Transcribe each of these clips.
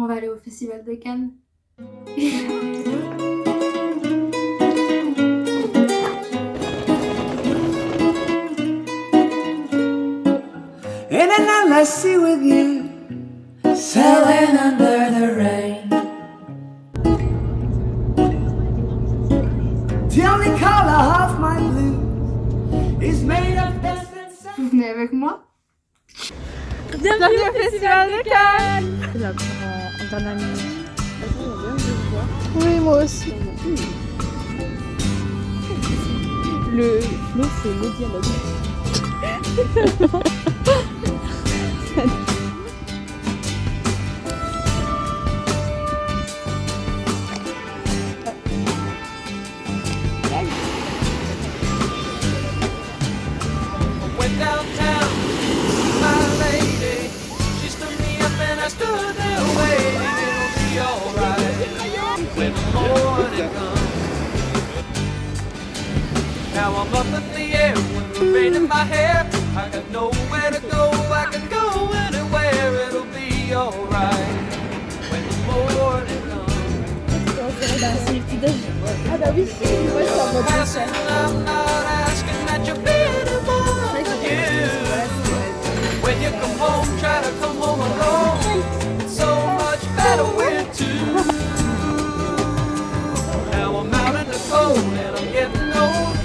On va aller au Festival de Cannes. In an endless sea with you, sailing under the rain. The only color of my blue is made of dust and sand. Vous venez avec moi? Bienvenue au Festival de Cannes. Là pour en dernière minute. Oui, moi aussi. Le flow, c'est le dialogue. Went downtown, my lady. She stood me up and I stood there waiting. It'll be alright when the morning comes. Now I'm up in the air with the rain in my hair. I got nowhere to go, I can go anywhere. It'll be alright when the morning comes. Bah, c'est le petit déj. Ah bah oui, moi c'est en mode Passing, I'm not asking that you're beautiful. When you come home, try to come home alone. It's so much better with two. Now I'm out in the cold and I'm getting old.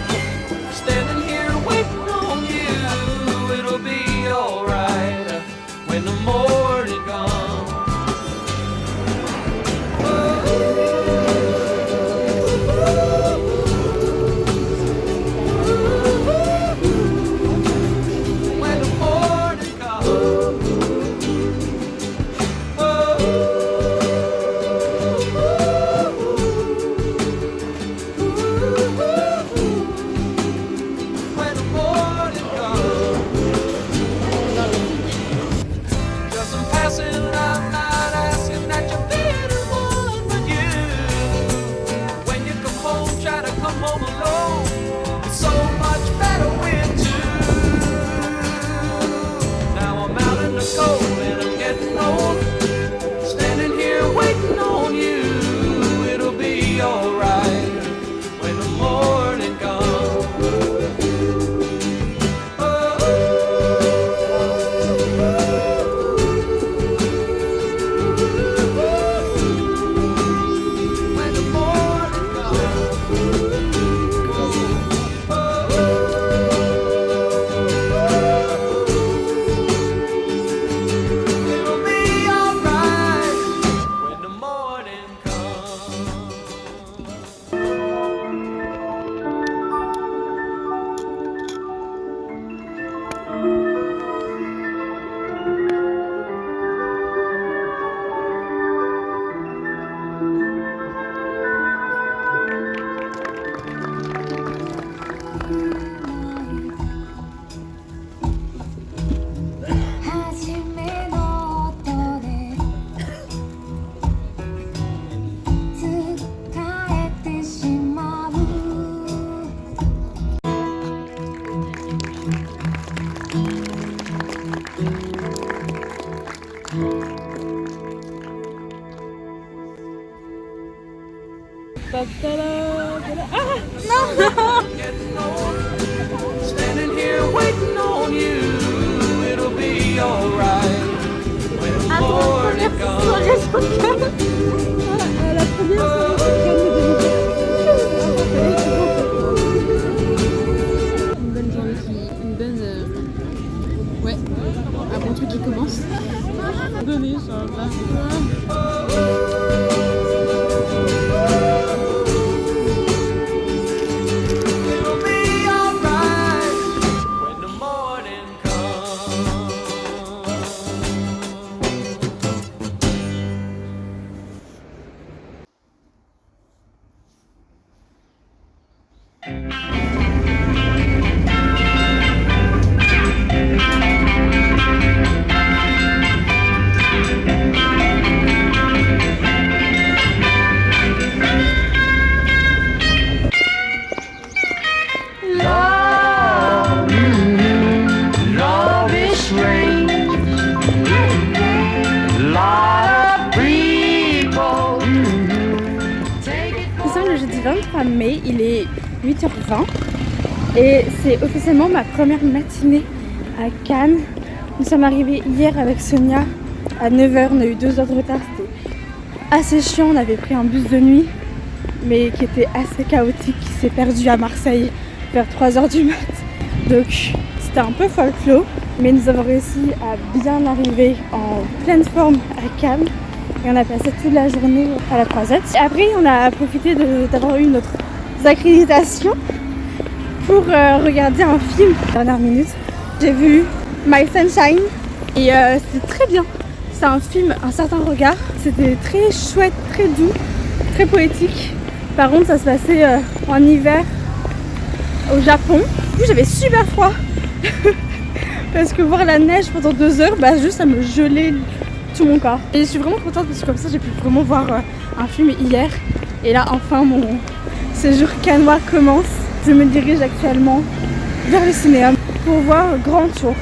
Standing here waiting on you. It'll be alright when the morning comes. When the morning comes. When the morning comes. Just I'm passing, I'm not asking that you're beautiful with you. When you come home, try to come home alone. It's so much better with two. Now I'm out in the cold and I'm getting old. Standing here waiting on you. It'll be alright when the morning comes. When the morning comes, it'll be alright when the morning comes. Getting old, standing here waiting on you. It'll be alright when the morning comes. La première une bonne journée une bonne ouais, un bon truc qui commence. Donner ça là. It'll be alright when the morning comes. matinée, il est 8h20 et c'est officiellement ma première matinée à Cannes. Nous sommes arrivés hier avec Sonia à 9h, on a eu 2 heures de retard, c'était assez chiant, on avait pris un bus de nuit mais qui était assez chaotique, qui s'est perdu à Marseille vers 3h du mat. Donc c'était un peu folklore, mais nous avons réussi à bien arriver en pleine forme à Cannes et on a passé toute la journée à la Croisette. Et après on a profité d'avoir eu notre accréditation pour regarder un film dernière minute. J'ai vu My Sunshine et c'était très bien. C'est un film, un certain regard. C'était très chouette, très doux, très poétique. Par contre, ça se passait en hiver au Japon. Du coup, j'avais super froid parce que voir la neige pendant 2 heures, bah juste ça me gelait tout mon corps. Et je suis vraiment contente parce que comme ça, j'ai pu vraiment voir un film hier. Et là, enfin, mon séjour cannois commence. Je me dirige actuellement vers le cinéma pour voir Grand Tour,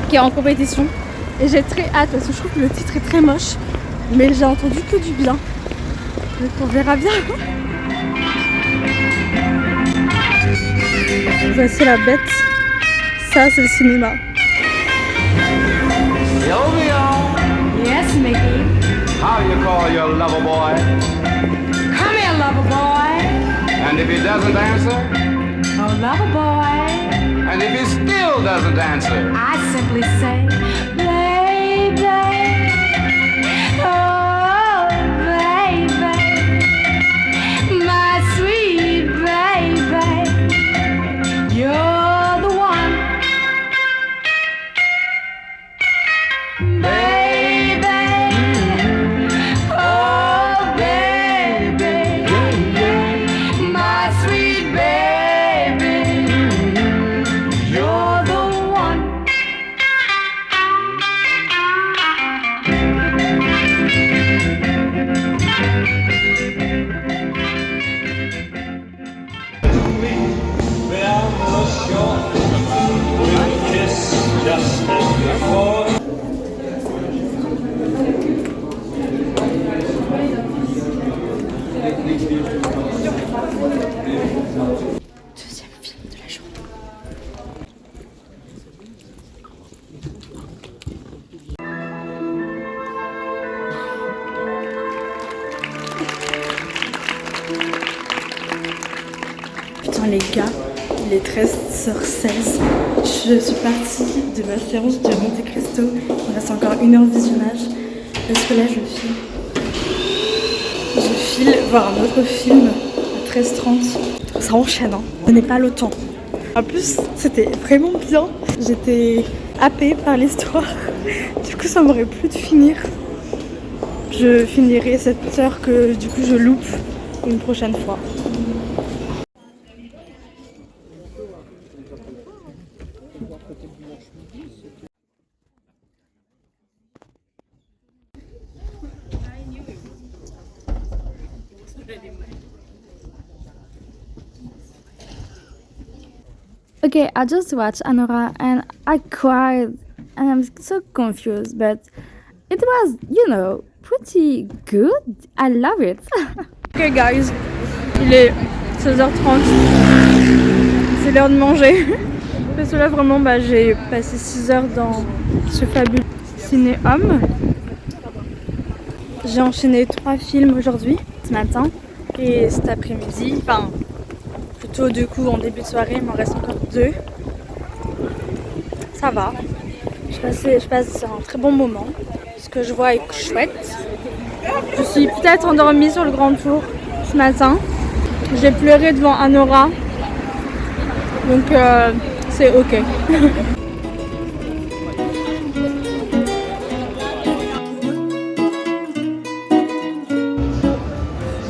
qui est en compétition. Et j'ai très hâte parce que je trouve que le titre est très moche, mais j'ai entendu que du bien. Donc on verra bien. Voici la bête. Ça c'est le cinéma. Romeo, Yes, Mickey. how you call your lover boy? Come here, lover boy. And if he doesn't answer? Oh, lover boy. And if he still doesn't answer? I simply say, baby. Oh, baby. My sweet baby. You're the one. Baby. Oh, baby. My sweet baby. You're the one. Deuxième film de la journée. Putain les gars, il est 13h16. Je suis partie de ma séance de Monte Cristo. Il reste encore 1 heure de visionnage. Parce que là je file voir un autre film à 13h30. Ça enchaîne, hein. Ce n'est pas le temps. En plus, c'était vraiment bien. J'étais happée par l'histoire. Du coup, ça m'aurait plu de finir. Je finirai cette heure que du coup je loupe une prochaine fois. Okay, I just watched Anora and I cried and I'm so confused, but it was, pretty good. I love it. Ok guys, il est 16h30. C'est l'heure de manger. Parce que là vraiment j'ai passé 6 heures dans ce fabuleux ciné-homme. J'ai enchaîné 3 films aujourd'hui, ce matin et cet après-midi. Enfin, plutôt du coup en début de soirée, il m'en reste encore 2. Ça va. Je passe un très bon moment. Ce que je vois est chouette. Je suis peut-être endormie sur le grand tour ce matin. J'ai pleuré devant Anora. Donc c'est ok.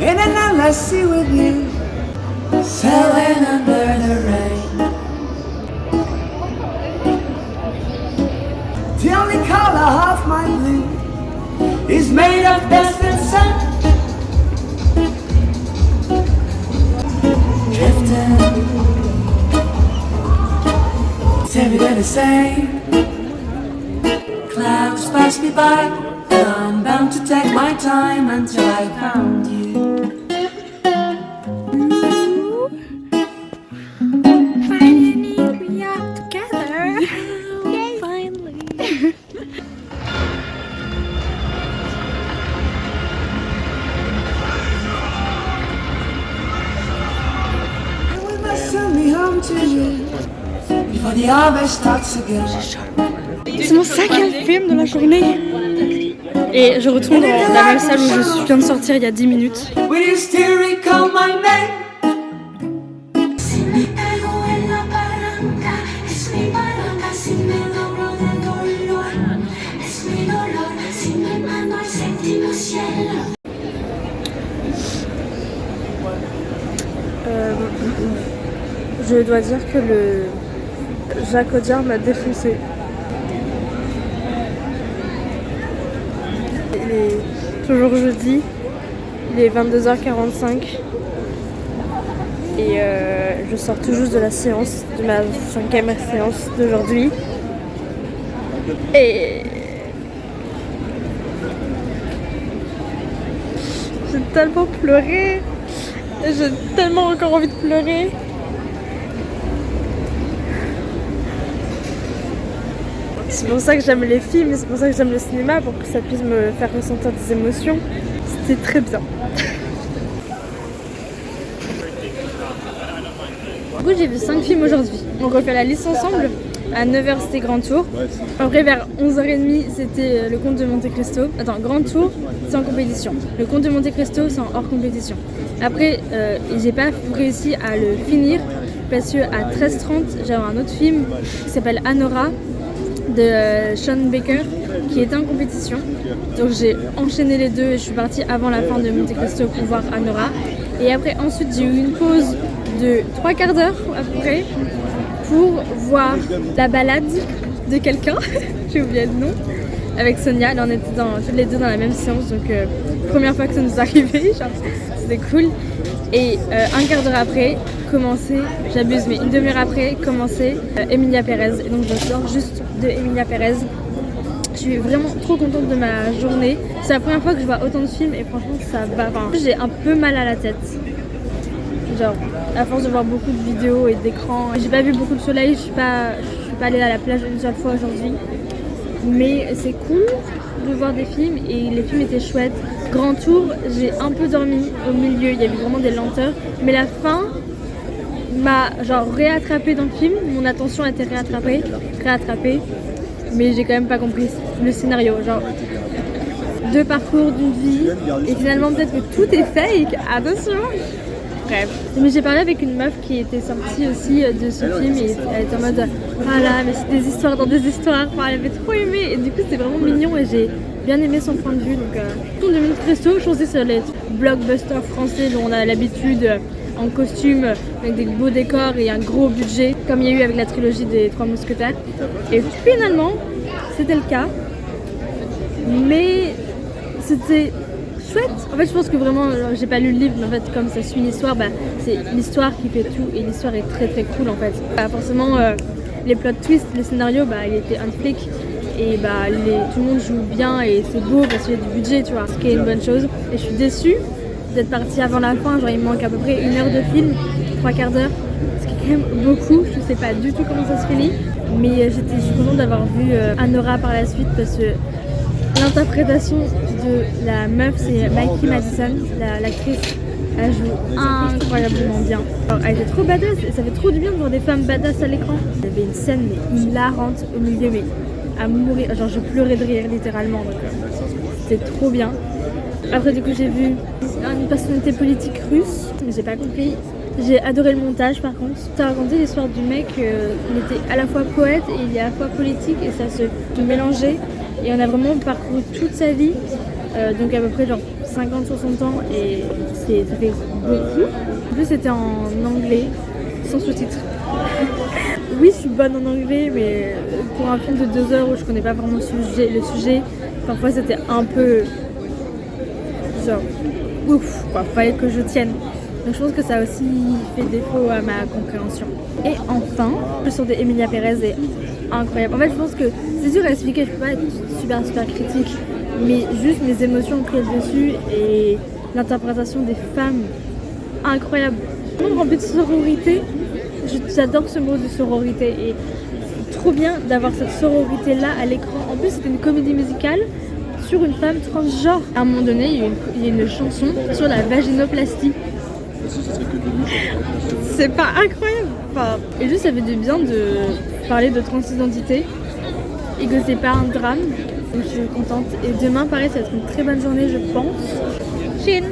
In an endless sea with you, sailing under the rain. The only color of my blue is made of dust and sand. Drifting, it's every day the same. Clouds pass me by, and I'm bound to take my time until I found you. the harvest starts again. C'est mon 5e film de la journée. Et je retourne dans la même salle où je viens de sortir il y a 10 minutes. Will you still recall my name? Si me pego en la palanca, es mi palanca, si me doblo de dolor, es mi dolor, si me mando al séptimo cielo. Je dois dire que le Jacques Audiard m'a défoncé. Il est toujours jeudi, il est 22h45 et je sors tout juste de la séance, de ma 5e séance d'aujourd'hui. Et j'ai tellement pleuré, j'ai tellement encore envie de pleurer. C'est pour ça que j'aime les films, c'est pour ça que j'aime le cinéma, pour que ça puisse me faire ressentir des émotions. C'était très bien. Du coup, j'ai vu 5 films aujourd'hui. On refait la liste ensemble. À 9h, c'était Grand Tour. Après, vers 11h30, c'était Le Comte de Monte Cristo. Attends, Grand Tour, c'est en compétition. Le Comte de Monte Cristo, c'est en hors compétition. Après, j'ai pas réussi à le finir parce que à 13h30, j'avais un autre film qui s'appelle Anora de Sean Baker qui était en compétition. Donc j'ai enchaîné les deux et je suis partie avant la fin de Monte Cristo pour voir Anora. Et après, ensuite, j'ai eu une pause de 3 quarts d'heure à peu près pour voir La Balade de quelqu'un, j'ai oublié le nom, avec Sonia. Là, on était toutes les deux dans la même séance, donc première fois que ça nous arrivait, genre, c'était cool. Et un quart d'heure après, commencer, j'abuse, mais une demi-heure après, commencer Emilia Pérez. Et donc je sors juste de Emilia Pérez. Je suis vraiment trop contente de ma journée. C'est la première fois que je vois autant de films et franchement ça va. Enfin, j'ai un peu mal à la tête. Genre, à force de voir beaucoup de vidéos et d'écrans. J'ai pas vu beaucoup de soleil, je suis pas allée à la plage une seule fois aujourd'hui. Mais c'est cool de voir des films et les films étaient chouettes. Grand Tour, j'ai un peu dormi au milieu, il y avait vraiment des lenteurs. Mais la fin m'a genre réattrapée dans le film, mon attention a été réattrapée. Mais j'ai quand même pas compris le scénario. Genre, 2 parcours d'une vie et finalement peut-être que tout est fake, attention. Bref. Mais j'ai parlé avec une meuf qui était sortie aussi de ce film et elle était en mode voilà, mais c'est des histoires dans des histoires. Enfin, elle avait trop aimé et du coup c'était vraiment mignon et j'ai bien aimé son point de vue. Donc, Comte de Monte Cristo, je pensais sur les blockbusters français dont on a l'habitude en costume avec des beaux décors et un gros budget comme il y a eu avec la trilogie des 3 mousquetaires. Et finalement, c'était le cas. Mais c'était chouette. En fait, je pense que vraiment, j'ai pas lu le livre, mais en fait, comme ça suit l'histoire, bah, c'est l'histoire qui fait tout et l'histoire est très très cool en fait. Bah, forcément, les plot twists, le scénario, bah, il était un flic et bah, tout le monde joue bien et c'est beau parce qu'il y a du budget, tu vois, ce qui est une bonne chose. Et je suis déçue d'être partie avant la fin, genre il me manque à peu près 1 heure de film, 3 quarts d'heure, ce qui est quand même beaucoup. Je sais pas du tout comment ça se finit, mais je suis contente d'avoir vu Anora par la suite parce que l'interprétation de la meuf, c'est Mikey Madison, l'actrice. Elle joue incroyablement bien. Alors, elle était trop badass, ça fait trop du bien de voir des femmes badass à l'écran. Il y avait une scène mais hilarante au milieu, mais à mourir. Genre je pleurais de rire littéralement, donc c'était trop bien. Après du coup j'ai vu une personnalité politique russe, mais j'ai pas compris. J'ai adoré le montage par contre. Tu as raconté l'histoire du mec, il était à la fois poète et il est à la fois politique et ça se mélangeait. Et on a vraiment parcouru toute sa vie, donc à peu près genre 50-60 ans et ça fait beaucoup. En plus c'était en anglais, sans sous-titres. Oui, je suis bonne en anglais, mais pour un film de 2 heures où je connais pas vraiment le sujet, parfois c'était un peu genre ouf, quoi, fallait que je tienne. Donc je pense que ça a aussi fait défaut à ma compréhension. Et enfin, le son de Emilia Pérez est incroyable. En fait, je pense que c'est dur à expliquer, je peux pas être super critique, mais juste mes émotions ont pris le dessus et l'interprétation des femmes, incroyable. Vraiment rempli de sororité. J'adore ce mot de sororité et c'est trop bien d'avoir cette sororité là à l'écran. En plus, c'était une comédie musicale sur une femme transgenre. À un moment donné, il y a une chanson sur la vaginoplastie. C'est pas incroyable, enfin, et juste ça fait du bien parler de transidentité et que c'est pas un drame. Donc je suis contente. Et demain, pareil, ça va être une très bonne journée, je pense. Chine.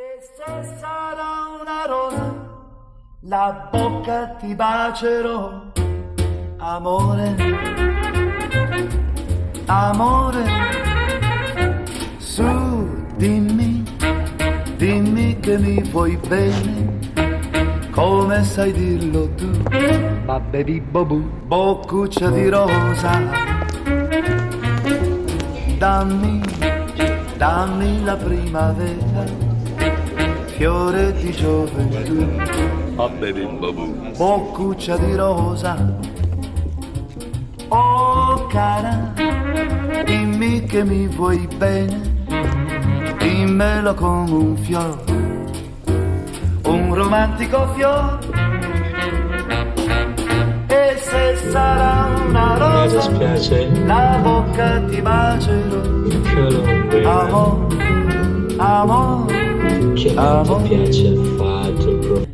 E se sarà una rosa, la bocca ti bacerò, amore, amore, su dimmi, dimmi che mi vuoi bene, come sai dirlo tu, babbe di bobù, boccuccia di rosa, dammi, dammi la primavera, fiore di gioventù, boccuccia di rosa. Oh cara, dimmi che mi vuoi bene, dimmelo come un fiore, un romantico fiore. E se sarà una rosa, la bocca ti bacerò, amore, amore. Che non ti piace affatto, bro.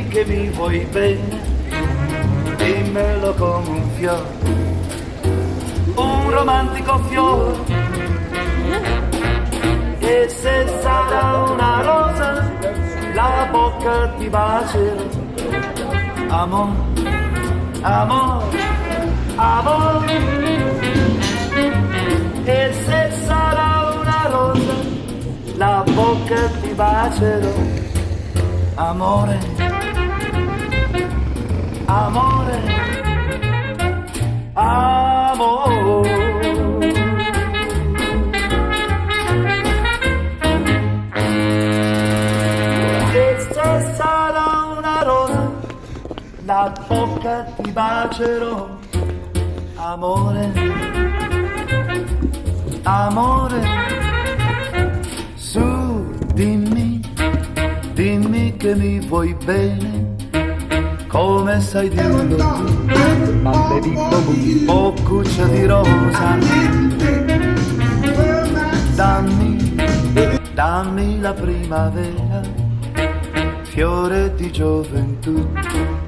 Che mi vuoi bene, dimmelo come un fiore, un romantico fiore. E se sarà una rosa, la bocca ti bacerò, amore, amore, amore. E se sarà una rosa, la bocca ti bacerò, amore, amore, amore. E se sarà una rosa, la bocca ti bacerò, amore, amore. Su, dimmi, dimmi che mi vuoi bene, come sai dirlo tu, babbe di bobù, boccuccia di rosa, dammi, dammi la primavera, fiore di gioventù,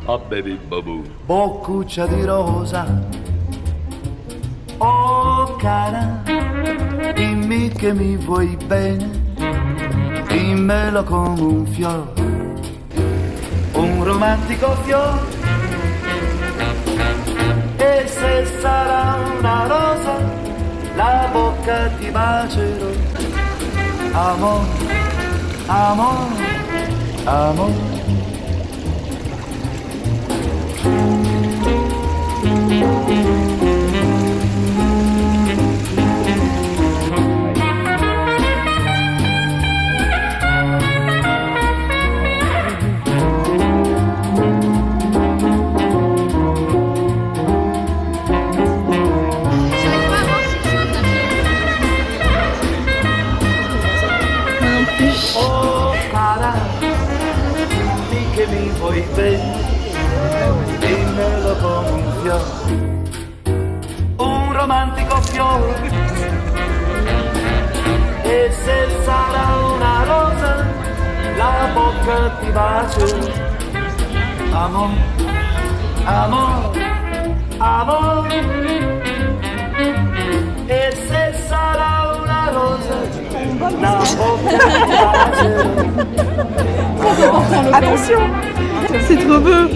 babbe di bobù, boccuccia di rosa. Oh cara, dimmi che mi vuoi bene, dimmelo come un fiore, un romantico fiore. E se sarà una rosa, la bocca ti bacerò, amore, amore, amore. Oh cara, dimmi che mi vuoi bene, dimmelo come un fiore, un romantico fiore. E se sarà una rosa, la bocca ti bacerò, amore, amore, amore. E se sarà una rosa, la bocca ti bacerò. Attention, c'est trop beau.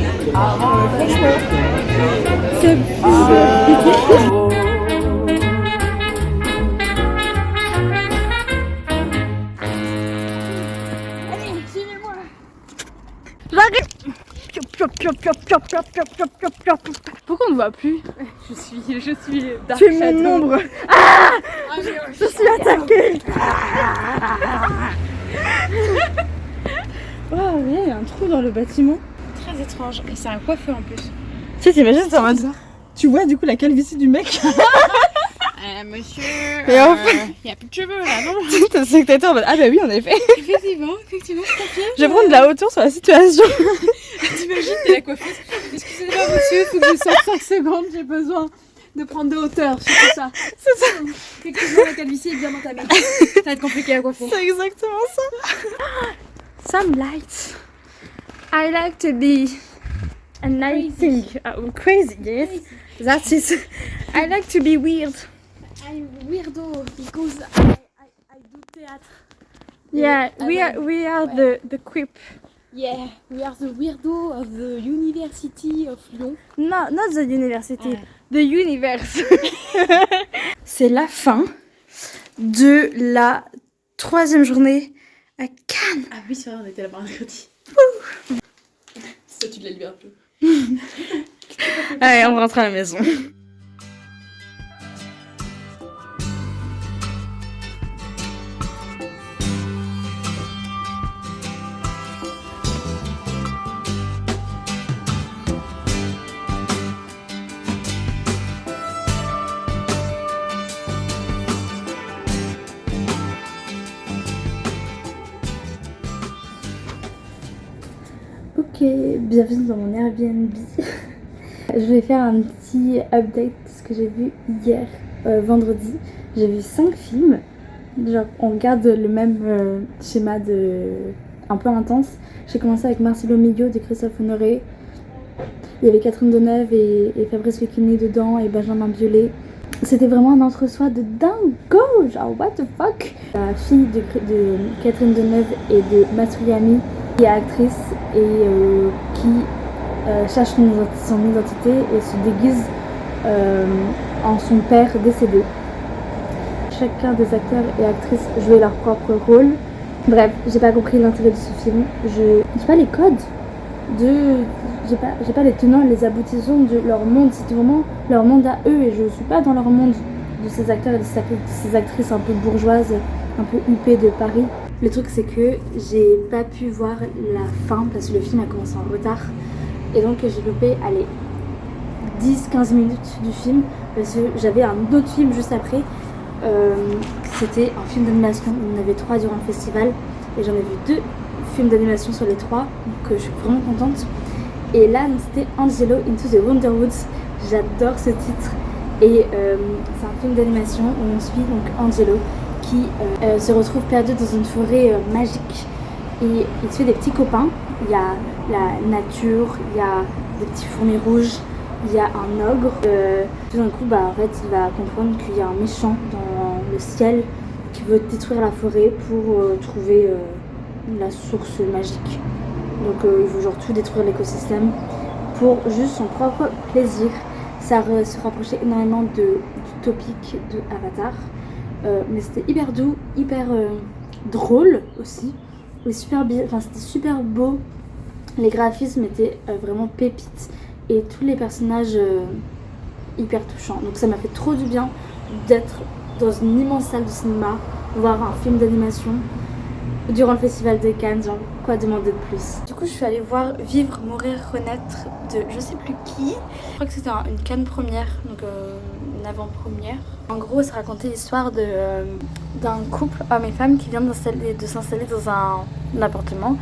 C'est beau. J'arrive. Pourquoi on ne voit plus? Je suis Dark Tu es Shadow. mon ombre. Ah, je suis attaquée. Oh, il y a un trou dans le bâtiment. Très étrange. Et c'est un coiffeur en plus. Tu sais, t'imagines, c'est en mode. Tu vois du coup la calvitie du mec. Monsieur, Et enfin- il n'y a plus de cheveux là, non? T'as spectateur en mode. Ah bah oui, en effet. Effectivement, je confirme. Je vais prendre de la hauteur sur la situation. T'imagines, t'es la coiffeuse. Excusez-moi monsieur, faut que je sorte 5 secondes, j'ai besoin de prendre de hauteur, c'est tout ça. C'est ça. Effectivement, la calvitie est bien entamée. Ça va être compliqué à coiffer. C'est exactement ça. Some lights. I like to be a night thing. Crazy, yes. That's it. I like to be weird. I'm weirdo because I do theatre. Yeah, we are the creep. Yeah, we are the weirdo of the University of Lyon. No, not the university. The universe. C'est la fin de la 3e journée à Cannes. Ah oui, c'est vrai, on était là-bas mercredi. Statue de la liberté. Allez, on rentre à la maison. Ok, bienvenue dans mon Airbnb. Je vais faire un petit update de ce que j'ai vu hier, vendredi. J'ai vu 5 films. Genre, on garde le même schéma un peu intense. J'ai commencé avec Marcelo Miglio de Christophe Honoré. Il y avait Catherine Deneuve et Fabrice Lucchini dedans et Benjamin Biolay. C'était vraiment un entre-soi de dingo, genre what the fuck. La fille de Catherine Deneuve et de Masuyami, qui est actrice et qui cherche son identité et se déguise en son père décédé. Chacun des acteurs et actrices jouait leur propre rôle. Bref, j'ai pas compris l'intérêt de ce film. J'ai pas les codes j'ai pas les tenants et les aboutissants de leur monde. C'était vraiment leur monde à eux et je suis pas dans leur monde de ces acteurs et de ces actrices un peu bourgeoises, un peu huppées de Paris. Le truc c'est que j'ai pas pu voir la fin parce que le film a commencé en retard et donc j'ai loupé 10-15 minutes du film parce que j'avais un autre film juste après. C'était un film d'animation. Il y en avait 3 durant le festival et j'en ai vu 2 films d'animation sur les 3, donc je suis vraiment contente. Et là c'était Angelo Into the Wonder Woods. J'adore ce titre et c'est un film d'animation où on suit donc Angelo qui se retrouve perdu dans une forêt magique et il se fait des petits copains. Il y a la nature, il y a des petits fourmis rouges, il y a un ogre. Tout d'un coup, en fait, il va comprendre qu'il y a un méchant dans le ciel qui veut détruire la forêt pour trouver la source magique. Donc il veut genre tout détruire l'écosystème pour juste son propre plaisir. Ça se rapprochait énormément du topic de Avatar. Mais c'était hyper doux, hyper drôle aussi. Et c'était super beau. Les graphismes étaient vraiment pépites. Et tous les personnages hyper touchants. Donc ça m'a fait trop du bien d'être dans une immense salle de cinéma, voir un film d'animation durant le festival de Cannes, genre quoi demander de plus. Du coup je suis allée voir Vivre, Mourir, Renaître de je sais plus qui. Je crois que c'était une Cannes première, donc une avant-première. En gros ça racontait l'histoire d'un couple, homme et femme, qui vient de s'installer dans un appartement.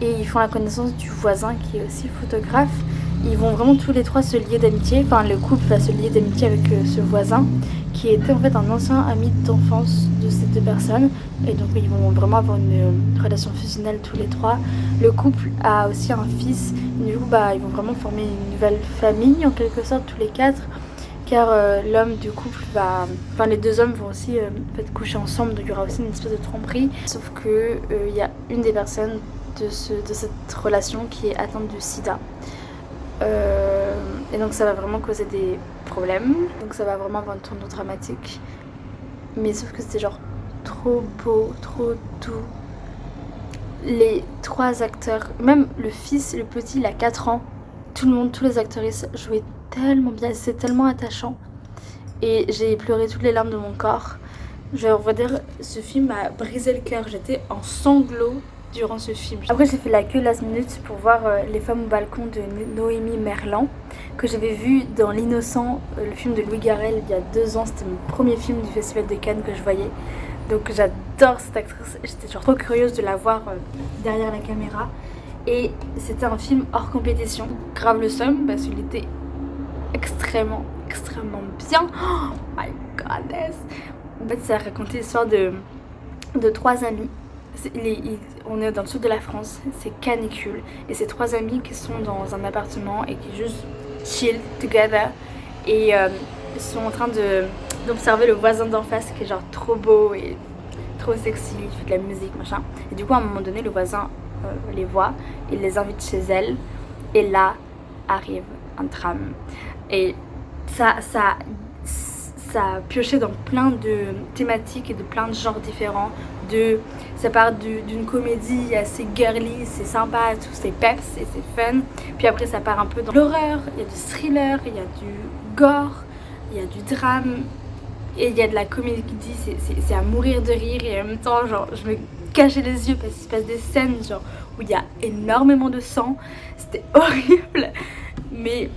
Et ils font la connaissance du voisin qui est aussi photographe. Ils vont vraiment tous les 3 se lier d'amitié, enfin le couple va se lier d'amitié avec ce voisin qui était en fait un ancien ami d'enfance de ces 2 personnes et donc ils vont vraiment avoir une relation fusionnelle tous les 3. Le couple a aussi un fils et du coup ils vont vraiment former une nouvelle famille en quelque sorte tous les 4 car l'homme du couple les 2 hommes vont aussi en fait, coucher ensemble, donc il y aura aussi une espèce de tromperie, sauf que il y a une des personnes de cette relation qui est atteinte du sida. Et donc ça va vraiment causer des problèmes, donc ça va vraiment avoir une tournure dramatique, mais sauf que c'était genre trop beau, trop doux, les 3 acteurs, même le fils, le petit, il a 4 ans, tout le monde, tous les actrices jouaient tellement bien, c'est tellement attachant. Et j'ai pleuré toutes les larmes de mon corps. Je vais dire, ce film m'a brisé le cœur, j'étais en sanglots durant ce film. Après j'ai fait la queue last minute pour voir Les femmes au balcon de Noémie Merlan, que j'avais vu dans L'Innocent, le film de Louis Garrel il y a 2 ans. C'était mon premier film du Festival de Cannes que je voyais. Donc j'adore cette actrice, j'étais genre trop curieuse de la voir derrière la caméra. Et c'était un film hors compétition, grave le seum parce qu'il était extrêmement bien. Oh my goodness. En fait ça racontait l'histoire de 3 amis. On est dans le sud de la France, c'est canicule. Et c'est 3 amis qui sont dans un appartement et qui juste chill together. Et ils sont en train d'observer le voisin d'en face qui est genre trop beau et trop sexy, il fait de la musique machin. Et du coup à un moment donné le voisin les voit, il les invite chez elle. Et là arrive un drame. Et ça a pioché dans plein de thématiques et de plein de genres différents. Ça part d'une comédie assez girly, c'est sympa, tout, c'est peps et c'est fun. Puis après ça part un peu dans l'horreur, il y a du thriller, il y a du gore, il y a du drame et il y a de la comédie, c'est à mourir de rire. Et en même temps genre je me cachais les yeux parce qu'il se passe des scènes genre où il y a énormément de sang. C'était horrible mais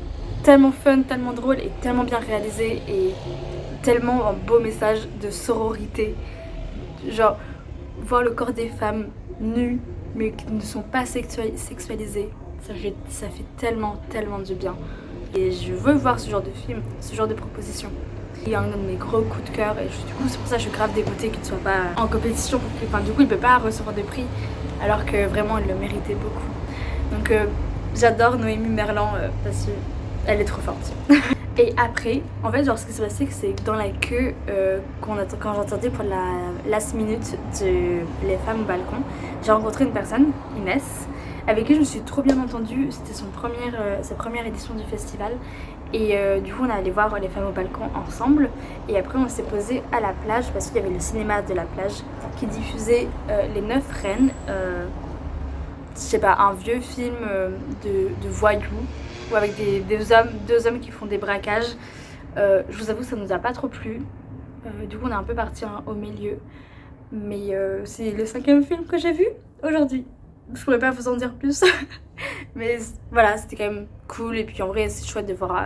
tellement fun, tellement drôle et tellement bien réalisé et tellement un beau message de sororité. Genre voir le corps des femmes nues mais qui ne sont pas sexualisées, ça fait tellement du bien. Et je veux voir ce genre de film, ce genre de proposition. Il y a un de mes gros coups de cœur et du coup c'est pour ça que je suis grave dégoûtée qu'il ne soit pas en compétition. Enfin, du coup il ne peut pas recevoir de prix alors que vraiment il le méritait beaucoup. Donc j'adore Noémie Merlan parce qu'elle est trop forte. Et après, en fait, genre ce qui s'est passé, c'est que dans la queue, quand j'entendais pour la last minute de Les femmes au balcon, j'ai rencontré une personne, Inès, avec qui je me suis trop bien entendue. C'était sa première édition du festival. Et du coup, on est allé voir Les femmes au balcon ensemble. Et après, on s'est posé à la plage parce qu'il y avait le cinéma de la plage qui diffusait Les 9 reines. Je sais pas, un vieux film de voyous. Ou avec deux hommes qui font des braquages. Je vous avoue ça nous a pas trop plu. Du coup on est un peu parti au milieu. Mais c'est le 5e film que j'ai vu aujourd'hui. Je pourrais pas vous en dire plus. Mais voilà, c'était quand même cool. Et puis en vrai c'est chouette de voir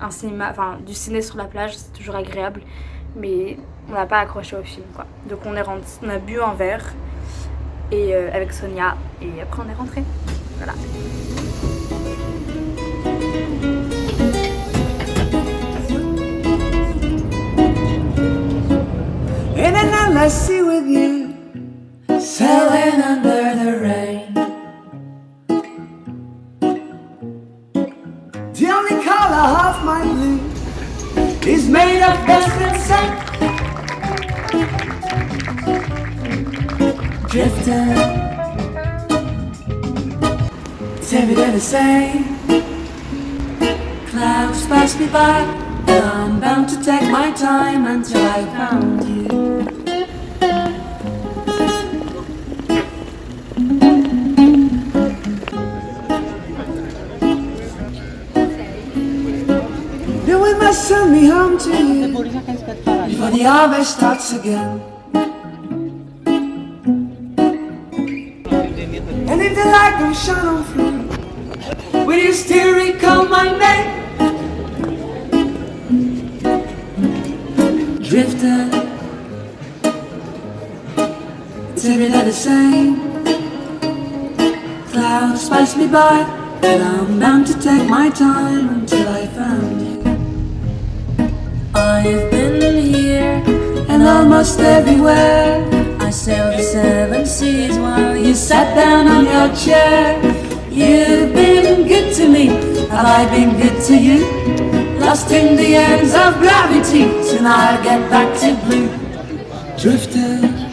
un cinéma, enfin du ciné sur la plage, c'est toujours agréable. Mais on n'a pas accroché au film quoi. Donc on a bu un verre et avec Sonia. Et après on est rentré. Voilà. In an endless sea with you, sailing under the rain. The only color of my blue is made of dust and sand. Drifting, it's every day the same. Clouds pass me by, and I'm bound to take my time until I found you. Then we must send me home to you before the harvest starts again. And if the light don't shine on through, will you still recall my name? Drifting, it's every day the same. Clouds pass me by, and I'm bound to take my time until I found you. I've been here and almost everywhere. I sailed the 7 seas while you sat down on your chair. You've been good to me, have I been good to you? Lost in the ends of gravity, soon I'll get back to blue. Drifting.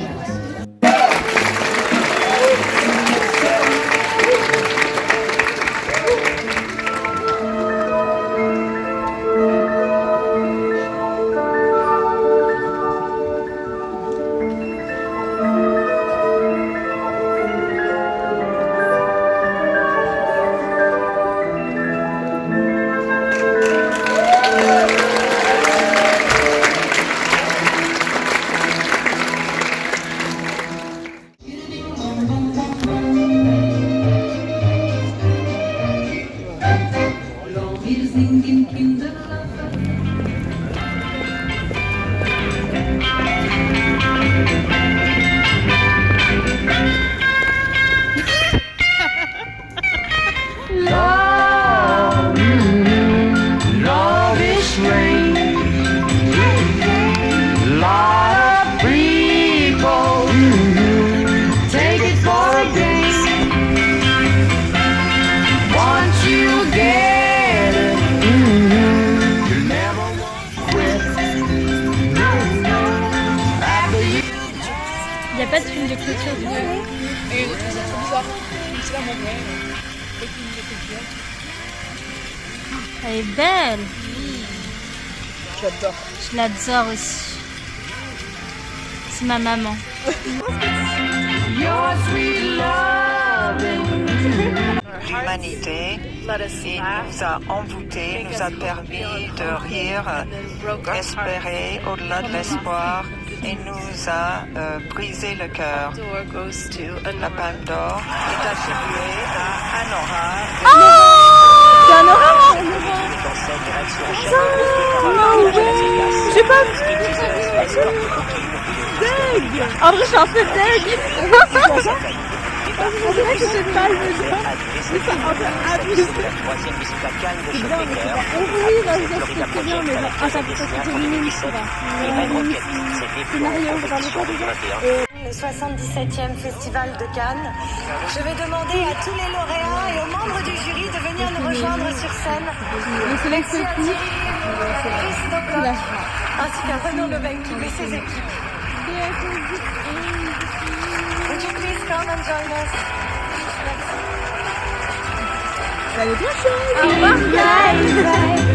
Elle est belle. Je l'adore aussi. C'est ma maman. L'humanité, il nous a envoûtés, nous a permis de rire, d'espérer au-delà de l'espoir et nous a brisé le cœur. La Palme d'Or est attribuée à Anora. C'est un orange. J'ai pas vu. Deg. En vrai, je suis un peu deg. On dirait que c'est pas le genre. Mais ça un peu abusé. C'est bien, mais c'est pas... Oui, là, je sais que c'est bien, mais genre... Ah, ça peut être mignon, je sais pas. Scénario, vous parlez pas déjà Le 77e Festival de Cannes. Je vais demander à tous les lauréats et aux membres du jury de venir nous rejoindre sur scène. Merci à Thierry, Christophe, ainsi qu'à Renaud Lebenki et ses équipes. Would you please come and join us? Allez, bien chouette. Au revoir, guys.